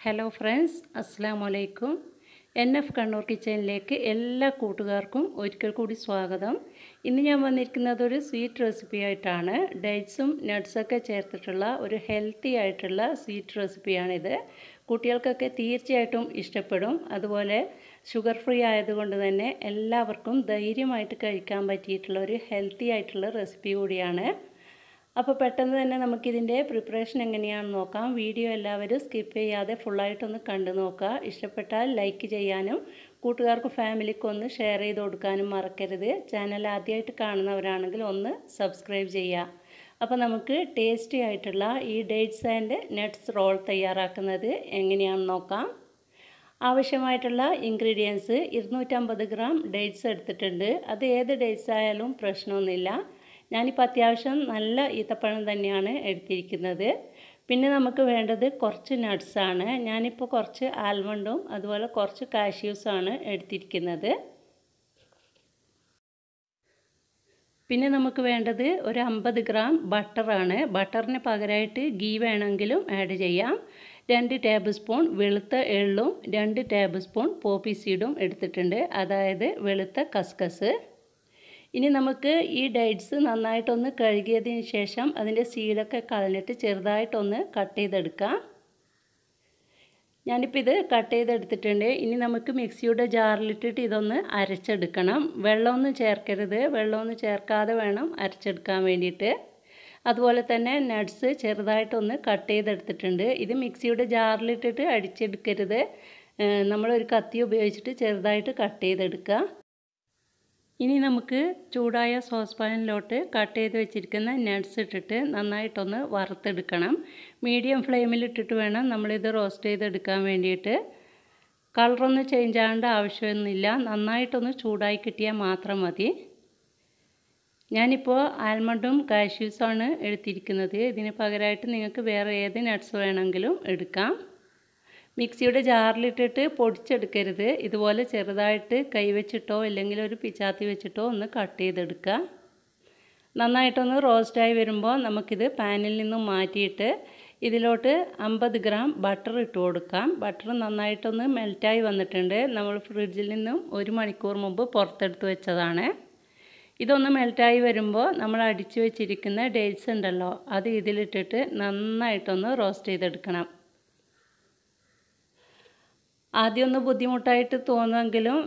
Hello friends, അസ്സലാമു അലൈക്കും. NF Kannur കിച്ചണിലേക്ക് എല്ലാ കൂട്ടുകാർക്കും ഒരിക്കൽ കൂടി സ്വാഗതം. ഇന്ന് ഞാൻ വന്നിരിക്കുന്നത് ഒരു സ്വീറ്റ് റെസിപ്പി ആയിട്ടാണ്. ഡേറ്റ്സും നട്ട്സൊക്കെ ചേർത്തിട്ടുള്ള ഒരു ഹെൽത്തി ആയിട്ടുള്ള സ്വീറ്റ് റെസിപ്പിയാണിത്. കുട്ടികൾക്കൊക്കെ തീർച്ചയായിട്ടും ഇഷ്ടപ്പെടും. അതുപോലെ ഷുഗർ ഫ്രീ ആയതുകൊണ്ട് തന്നെ എല്ലാവർക്കും ധൈര്യമായിട്ട് കഴിക്കാൻ പറ്റിയിട്ടുള്ള ഒരു ഹെൽത്തി ആയിട്ടുള്ള റെസിപ്പി കൂടിയാണ്. അപ്പോൾ പെട്ടെന്ന് തന്നെ നമുക്കിതിൻ്റെ പ്രിപ്പറേഷൻ എങ്ങനെയാണെന്ന് നോക്കാം. വീഡിയോ എല്ലാവരും സ്കിപ്പ് ചെയ്യാതെ ഫുള്ളായിട്ടൊന്ന് കണ്ടു നോക്കുക. ഇഷ്ടപ്പെട്ടാൽ ലൈക്ക് ചെയ്യാനും കൂട്ടുകാർക്ക് ഫാമിലിക്ക് ഒന്ന് ഷെയർ ചെയ്ത് കൊടുക്കാനും മറക്കരുത്. ചാനൽ ആദ്യമായിട്ട് കാണുന്നവരാണെങ്കിൽ ഒന്ന് സബ്സ്ക്രൈബ് ചെയ്യുക. അപ്പോൾ നമുക്ക് ടേസ്റ്റി ആയിട്ടുള്ള ഈ ഡേറ്റ്സ് ആൻഡ് നട്ട്സ് റോൾ തയ്യാറാക്കുന്നത് എങ്ങനെയാണെന്ന് നോക്കാം. ആവശ്യമായിട്ടുള്ള ഇൻഗ്രീഡിയൻസ് 250 ഗ്രാം ഡേറ്റ്സ് എടുത്തിട്ടുണ്ട്. അത് ഏത് ഡേറ്റ്സ് ആയാലും പ്രശ്നമൊന്നുമില്ല. ഞാനിപ്പോൾ അത്യാവശ്യം നല്ല ഈത്തപ്പഴം തന്നെയാണ് എടുത്തിരിക്കുന്നത്. പിന്നെ നമുക്ക് വേണ്ടത് കുറച്ച് നട്ട്സാണ്. ഞാനിപ്പോൾ കുറച്ച് ആൽമണ്ടും അതുപോലെ കുറച്ച് കാഷ്യൂസാണ് എടുത്തിരിക്കുന്നത്. പിന്നെ നമുക്ക് വേണ്ടത് ഒരു 50 ഗ്രാം ബട്ടറാണ്. ബട്ടറിന് പകരമായിട്ട് ഗീ വേണമെങ്കിലും ആഡ് ചെയ്യാം. 2 ടേബിൾ സ്പൂൺ വെളുത്ത എള്ളും 2 ടേബിൾ സ്പൂൺ പോപ്പി സീഡും എടുത്തിട്ടുണ്ട്, അതായത് വെളുത്ത കസ്കസ്. ഇനി നമുക്ക് ഈ ഡേറ്റ്സ് നന്നായിട്ടൊന്ന് കഴുകിയതിന് ശേഷം അതിൻ്റെ സീഡൊക്കെ കളഞ്ഞിട്ട് ചെറുതായിട്ടൊന്ന് കട്ട് ചെയ്തെടുക്കാം. ഞാനിപ്പോൾ ഇത് കട്ട് ചെയ്തെടുത്തിട്ടുണ്ട്. ഇനി നമുക്ക് മിക്സിയുടെ ജാറിലിട്ടിട്ട് ഇതൊന്ന് അരച്ചെടുക്കണം. വെള്ളമൊന്നും ചേർക്കരുത്. വെള്ളമൊന്നും ചേർക്കാതെ വേണം അരച്ചെടുക്കാൻ വേണ്ടിയിട്ട്. അതുപോലെ തന്നെ നട്ട്സ് ചെറുതായിട്ടൊന്ന് കട്ട് ചെയ്തെടുത്തിട്ടുണ്ട്. ഇത് മിക്സിയുടെ ജാറിലിട്ടിട്ട് അടിച്ചെടുക്കരുത്. നമ്മളൊരു കത്തി ഉപയോഗിച്ചിട്ട് ചെറുതായിട്ട് കട്ട് ചെയ്തെടുക്കുക. ഇനി നമുക്ക് ചൂടായ സോസ് പാനിലോട്ട് കട്ട് ചെയ്ത് വെച്ചിരിക്കുന്ന നട്ട്സ് ഇട്ടിട്ട് നന്നായിട്ടൊന്ന് വറുത്തെടുക്കണം. മീഡിയം ഫ്ലെയിമിലിട്ടിട്ട് വേണം നമ്മളിത് റോസ്റ്റ് ചെയ്തെടുക്കാൻ വേണ്ടിയിട്ട്. കളറൊന്നും ചേഞ്ച് ആവേണ്ട ആവശ്യമൊന്നുമില്ല. നന്നായിട്ടൊന്ന് ചൂടായി കിട്ടിയാൽ മാത്രം മതി. ഞാനിപ്പോൾ ആൽമണ്ടും കാഷ്യൂസാണ് എടുത്തിരിക്കുന്നത്. ഇതിന് പകരമായിട്ട് നിങ്ങൾക്ക് വേറെ ഏത് നട്ട്സ് വേണമെങ്കിലും എടുക്കാം. മിക്സിയുടെ ജാറിലിട്ടിട്ട് പൊടിച്ചെടുക്കരുത്. ഇതുപോലെ ചെറുതായിട്ട് കൈവച്ചിട്ടോ അല്ലെങ്കിൽ ഒരു പിച്ചാത്തി വെച്ചിട്ടോ ഒന്ന് കട്ട് ചെയ്തെടുക്കുക. നന്നായിട്ടൊന്ന് റോസ്റ്റായി വരുമ്പോൾ നമുക്കിത് പാനിൽ നിന്നും മാറ്റിയിട്ട് ഇതിലോട്ട് 50 ഗ്രാം ബട്ടർ ഇട്ട് കൊടുക്കാം. ബട്ടർ നന്നായിട്ടൊന്ന് മെൽറ്റായി വന്നിട്ടുണ്ട്. നമ്മൾ ഫ്രിഡ്ജിൽ നിന്നും 1 മണിക്കൂർ മുമ്പ് പുറത്തെടുത്ത് വെച്ചതാണ്. ഇതൊന്ന് മെൽറ്റായി വരുമ്പോൾ നമ്മൾ അടിച്ചു വെച്ചിരിക്കുന്ന ഡേറ്റ്സ് ഉണ്ടല്ലോ, അത് ഇതിലിട്ടിട്ട് നന്നായിട്ടൊന്ന് റോസ്റ്റ് ചെയ്തെടുക്കണം. ആദ്യമൊന്ന് ബുദ്ധിമുട്ടായിട്ട് തോന്നുമെങ്കിലും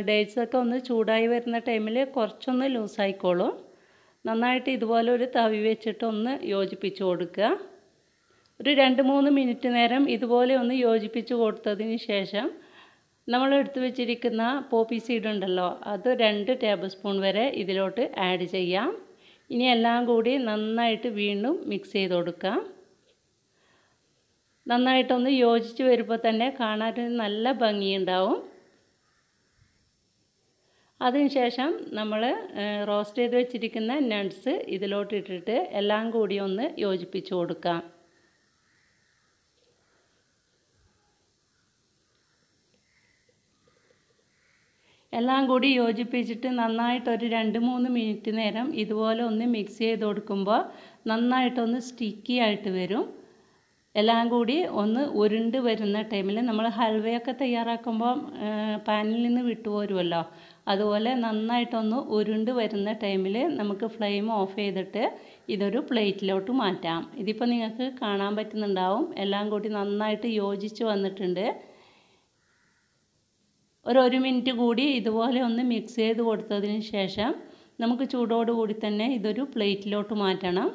ഡേറ്റ്സൊക്കെ ഒന്ന് ചൂടായി വരുന്ന ടൈമിൽ കുറച്ചൊന്ന് ലൂസായിക്കോളും. നന്നായിട്ട് ഇതുപോലെ ഒരു തവി വെച്ചിട്ട് ഒന്ന് യോജിപ്പിച്ച് കൊടുക്കുക. ഒരു 2-3 മിനിറ്റ് നേരം ഇതുപോലെ ഒന്ന് യോജിപ്പിച്ച് കൊടുത്തതിന് ശേഷം നമ്മൾ എടുത്തു വെച്ചിരിക്കുന്ന പോപ്പി സീഡ് ഉണ്ടല്ലോ, അത് 2 ടേബിൾ സ്പൂൺ വരെ ഇതിലോട്ട് ആഡ് ചെയ്യാം. ഇനി എല്ലാം കൂടി നന്നായിട്ട് വീണ്ടും മിക്സ് ചെയ്ത് കൊടുക്കാം. നന്നായിട്ടൊന്ന് യോജിച്ച് വരുമ്പോൾ തന്നെ കാണാൻ നല്ല ഭംഗിയുണ്ടാവും. അതിനുശേഷം നമ്മൾ റോസ്റ്റ് ചെയ്ത് വെച്ചിരിക്കുന്ന നട്ട്സ് ഇതിലോട്ട് ഇട്ടിട്ട് എല്ലാം കൂടി ഒന്ന് യോജിപ്പിച്ച് കൊടുക്കാം. എല്ലാം കൂടി യോജിപ്പിച്ചിട്ട് നന്നായിട്ടൊരു 2-3 മിനിറ്റ് നേരം ഇതുപോലെ ഒന്ന് മിക്സ് ചെയ്ത് കൊടുക്കുമ്പോൾ നന്നായിട്ടൊന്ന് സ്റ്റിക്കി ആയിട്ട് വരും. എല്ലാം കൂടി ഒന്ന് ഉരുണ്ട് വരുന്ന ടൈമിൽ നമ്മൾ ഹൽവയൊക്കെ തയ്യാറാക്കുമ്പോൾ പാനിൽ നിന്ന് വിട്ടുപോരുമല്ലോ, അതുപോലെ നന്നായിട്ടൊന്ന് ഉരുണ്ട് വരുന്ന ടൈമിൽ നമുക്ക് ഫ്ലെയിം ഓഫ് ചെയ്തിട്ട് ഇതൊരു പ്ലേറ്റിലോട്ട് മാറ്റാം. ഇതിപ്പോൾ നിങ്ങൾക്ക് കാണാൻ പറ്റുന്നുണ്ടാവും. എല്ലാം കൂടി നന്നായിട്ട് യോജിച്ച് വന്നിട്ടുണ്ട്. ഒരു മിനിറ്റ് കൂടി ഇതുപോലെ ഒന്ന് മിക്സ് ചെയ്ത് കൊടുത്തതിന് ശേഷം നമുക്ക് ചൂടോടുകൂടി തന്നെ ഇതൊരു പ്ലേറ്റിലോട്ട് മാറ്റണം.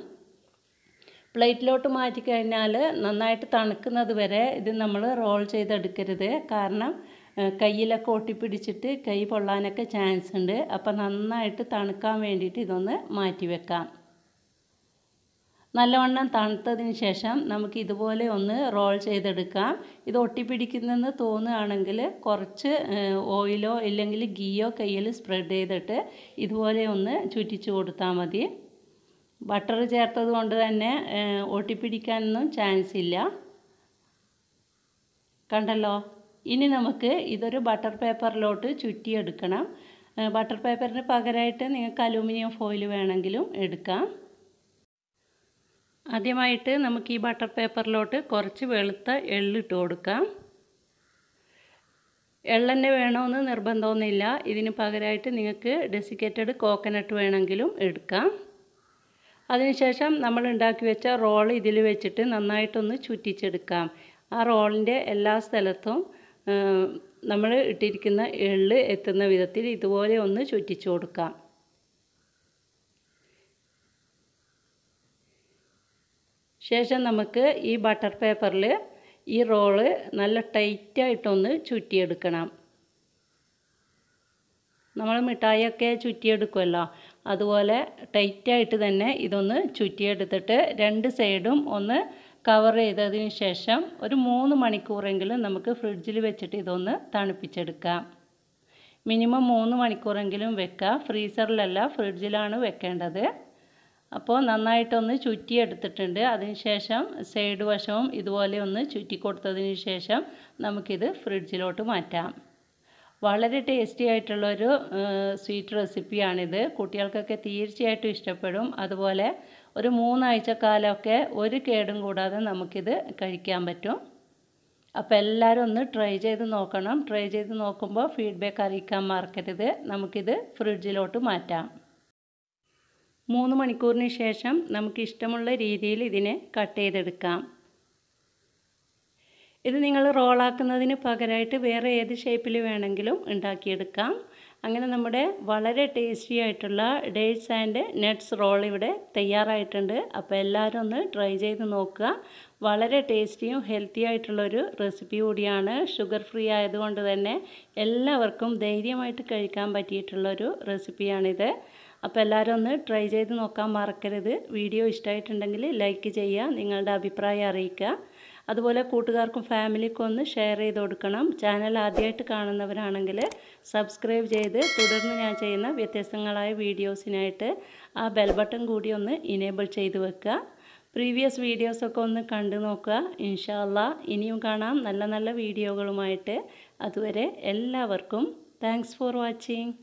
പ്ലേറ്റിലോട്ട് മാറ്റിക്കഴിഞ്ഞാൽ നന്നായിട്ട് തണുക്കുന്നത് വരെ ഇത് നമ്മൾ റോൾ ചെയ്തെടുക്കരുത്. കാരണം കയ്യിലൊക്കെ ഒട്ടിപ്പിടിച്ചിട്ട് കൈ പൊള്ളാനൊക്കെ ചാൻസ് ഉണ്ട്. അപ്പോൾ നന്നായിട്ട് തണുക്കാൻ വേണ്ടിയിട്ട് ഇതൊന്ന് മാറ്റി വെക്കാം. നല്ലവണ്ണം തണുത്തതിന് ശേഷം നമുക്ക് ഇതുപോലെ ഒന്ന് റോൾ ചെയ്തെടുക്കാം. ഇത് ഒട്ടിപ്പിടിക്കുന്നെന്ന് തോന്നുകയാണെങ്കിൽ കുറച്ച് ഓയിലോ ഇല്ലെങ്കിൽ ഗീയോ കയ്യിൽ സ്പ്രെഡ് ചെയ്തിട്ട് ഇതുപോലെ ഒന്ന് ചുറ്റിച്ച് കൊടുത്താൽ മതി. ബട്ടർ ചേർത്തത് കൊണ്ട് തന്നെ ഒട്ടിപ്പിടിക്കാനൊന്നും ചാൻസ് ഇല്ല. കണ്ടല്ലോ. ഇനി നമുക്ക് ഇതൊരു ബട്ടർ പേപ്പറിലോട്ട് ചുറ്റിയെടുക്കണം. ബട്ടർ പേപ്പറിന് പകരമായിട്ട് നിങ്ങൾക്ക് അലൂമിനിയം ഫോയിൽ വേണമെങ്കിലും എടുക്കാം. ആദ്യമായിട്ട് നമുക്ക് ഈ ബട്ടർ പേപ്പറിലോട്ട് കുറച്ച് വെളുത്ത എള്ളിട്ട് കൊടുക്കാം. എള്ളെണ്ണ വേണമെന്ന് നിർബന്ധമൊന്നുമില്ല. ഇതിന് പകരമായിട്ട് നിങ്ങൾക്ക് ഡെസിക്കേറ്റഡ് കോക്കനട്ട് വേണമെങ്കിലും എടുക്കാം. അതിനുശേഷം നമ്മൾ ഉണ്ടാക്കി വെച്ച റോൾ ഇതിൽ വെച്ചിട്ട് നന്നായിട്ടൊന്ന് ചുറ്റിച്ചെടുക്കാം. ആ റോളിൻ്റെ എല്ലാ സ്ഥലത്തും നമ്മൾ ഇട്ടിരിക്കുന്ന എള്ള് എത്തുന്ന വിധത്തിൽ ഇതുപോലെ ഒന്ന് ചുറ്റിച്ചു കൊടുക്കാം. ശേഷം നമുക്ക് ഈ ബട്ടർ പേപ്പറിൽ ഈ റോള് നല്ല ടൈറ്റായിട്ടൊന്ന് ചുറ്റിയെടുക്കണം. നമ്മൾ മിഠായിയൊക്കെ ചുറ്റിയെടുക്കുമല്ലോ, അതുപോലെ ടൈറ്റായിട്ട് തന്നെ ഇതൊന്ന് ചുറ്റിയെടുത്തിട്ട് രണ്ട് സൈഡും ഒന്ന് കവർ ചെയ്തതിന് ശേഷം ഒരു 3 മണിക്കൂറെങ്കിലും നമുക്ക് ഫ്രിഡ്ജിൽ വെച്ചിട്ട് ഇതൊന്ന് തണുപ്പിച്ചെടുക്കാം. മിനിമം 3 മണിക്കൂറെങ്കിലും വെക്കുക. ഫ്രീസറിലല്ല, ഫ്രിഡ്ജിലാണ് വെക്കേണ്ടത്. അപ്പോൾ നന്നായിട്ടൊന്ന് ചുറ്റിയെടുത്തിട്ടുണ്ട്. അതിനുശേഷം സൈഡ് വശവും ഇതുപോലെ ഒന്ന് ചുറ്റി കൊടുത്തതിന് ശേഷം നമുക്കിത് ഫ്രിഡ്ജിലോട്ട് മാറ്റാം. വളരെ ടേസ്റ്റി ആയിട്ടുള്ളൊരു സ്വീറ്റ് റെസിപ്പിയാണിത്. കുട്ടികൾക്കൊക്കെ തീർച്ചയായിട്ടും ഇഷ്ടപ്പെടും. അതുപോലെ ഒരു 3 ആഴ്ചക്കാലമൊക്കെ ഒരു കേടും കൂടാതെ നമുക്കിത് കഴിക്കാൻ പറ്റും. അപ്പോൾ എല്ലാവരും ഒന്ന് ട്രൈ ചെയ്ത് നോക്കണം. ട്രൈ ചെയ്ത് നോക്കുമ്പോൾ ഫീഡ്ബാക്ക് അറിയിക്കാൻ മറക്കരുത്. നമുക്കിത് ഫ്രിഡ്ജിലോട്ട് മാറ്റാം. 3 മണിക്കൂറിന് ശേഷം നമുക്ക് ഇഷ്ടമുള്ള രീതിയിൽ ഇതിനെ കട്ട് ചെയ്തെടുക്കാം. ഇത് നിങ്ങൾ റോളാക്കുന്നതിന് പകരമായിട്ട് വേറെ ഏത് ഷേപ്പിൽ വേണമെങ്കിലും ഉണ്ടാക്കിയെടുക്കാം. അങ്ങനെ നമ്മുടെ വളരെ ടേസ്റ്റി ആയിട്ടുള്ള ഡേറ്റ്സ് ആൻഡ് നട്ട്സ് റോൾ ഇവിടെ തയ്യാറായിട്ടുണ്ട്. അപ്പോൾ എല്ലാവരും ഒന്ന് ട്രൈ ചെയ്ത് നോക്കുക. വളരെ ടേസ്റ്റിയും ഹെൽത്തി ആയിട്ടുള്ളൊരു റെസിപ്പി കൂടിയാണ്. ഷുഗർ ഫ്രീ ആയതുകൊണ്ട് തന്നെ എല്ലാവർക്കും ധൈര്യമായിട്ട് കഴിക്കാൻ പറ്റിയിട്ടുള്ളൊരു റെസിപ്പിയാണിത്. അപ്പോൾ എല്ലാവരും ഒന്ന് ട്രൈ ചെയ്ത് നോക്കാൻ മറക്കരുത്. വീഡിയോ ഇഷ്ടമായിട്ടുണ്ടെങ്കിൽ ലൈക്ക് ചെയ്യുക, നിങ്ങളുടെ അഭിപ്രായം അറിയിക്കുക. അതുപോലെ കൂട്ടുകാർക്കും ഫാമിലിക്കും ഒന്ന് ഷെയർ ചെയ്ത് കൊടുക്കണം. ചാനൽ ആദ്യമായിട്ട് കാണുന്നവരാണെങ്കിൽ സബ്സ്ക്രൈബ് ചെയ്ത് തുടർന്ന് ഞാൻ ചെയ്യുന്ന വ്യത്യസ്തങ്ങളായ വീഡിയോസിനായിട്ട് ആ ബെൽ ബട്ടൺ കൂടി ഒന്ന് ഇനേബിൾ ചെയ്ത് വെക്കുക. പ്രീവിയസ് വീഡിയോസൊക്കെ ഒന്ന് കണ്ടു നോക്കുക. ഇൻഷാ അല്ലാഹ് ഇനിയും കാണാം നല്ല നല്ല വീഡിയോകളുമായിട്ട്. അതുവരെ എല്ലാവർക്കും താങ്ക്സ് ഫോർ വാച്ചിങ്.